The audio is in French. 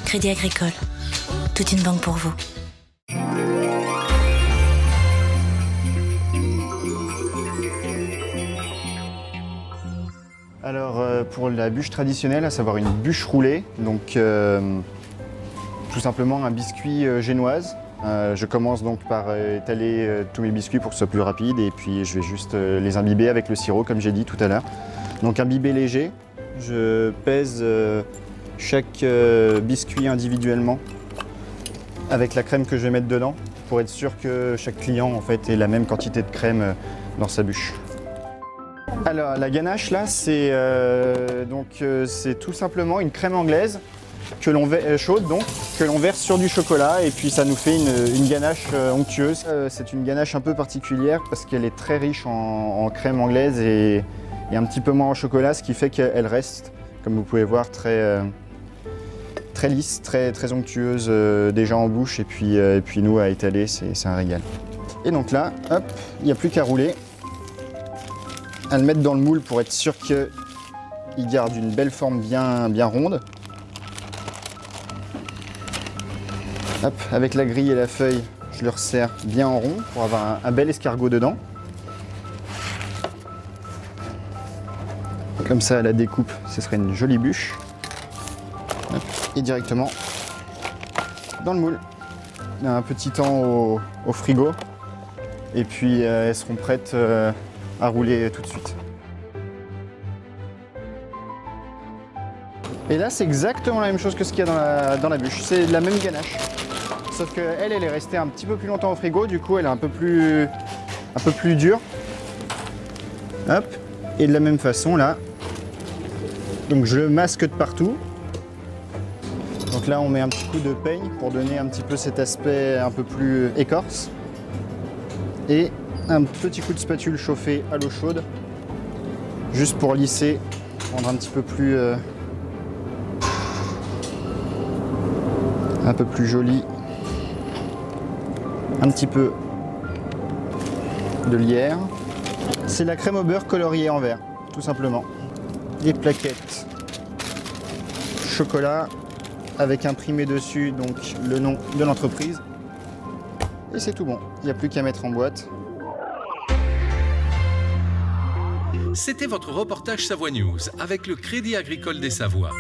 Crédit Agricole, toute une banque pour vous. Alors pour la bûche traditionnelle, à savoir une bûche roulée, donc tout simplement un biscuit génoise. Je commence donc par étaler tous mes biscuits pour que ce soit plus rapide et puis je vais juste les imbiber avec le sirop comme j'ai dit tout à l'heure. Donc imbibé léger, je pèse chaque biscuit individuellement avec la crème que je vais mettre dedans pour être sûr que chaque client en fait ait la même quantité de crème dans sa bûche. Alors la ganache là c'est tout simplement une crème anglaise que l'on chaude donc que l'on verse sur du chocolat et puis ça nous fait une ganache onctueuse. C'est une ganache un peu particulière parce qu'elle est très riche en crème anglaise et un petit peu moins en chocolat, ce qui fait qu'elle reste, comme vous pouvez voir, très lisse, très onctueuse déjà en bouche et puis nous à étaler c'est un régal. Et donc là, hop, il n'y a plus qu'à rouler, à le mettre dans le moule pour être sûr qu'il garde une belle forme bien ronde. Hop, avec la grille et la feuille, je le resserre bien en rond pour avoir un bel escargot dedans. Comme ça, à la découpe, ce serait une jolie bûche. Hop, et directement dans le moule. Un petit temps au frigo. Et puis elles seront prêtes à rouler tout de suite. Et là, c'est exactement la même chose que ce qu'il y a dans la bûche. C'est la même ganache. Sauf qu'elle est restée un petit peu plus longtemps au frigo. Du coup, elle est un peu plus dure. Hop. Et de la même façon, là, donc je le masque de partout. Donc là, on met un petit coup de peigne pour donner un petit peu cet aspect un peu plus écorce. Et un petit coup de spatule chauffée à l'eau chaude, juste pour lisser, rendre un petit peu plus joli. Un petit peu de lierre. C'est la crème au beurre coloriée en vert, tout simplement. Des plaquettes chocolat avec imprimé dessus donc le nom de l'entreprise. Et c'est tout bon, il n'y a plus qu'à mettre en boîte. C'était votre reportage Savoie News avec le Crédit Agricole des Savoies.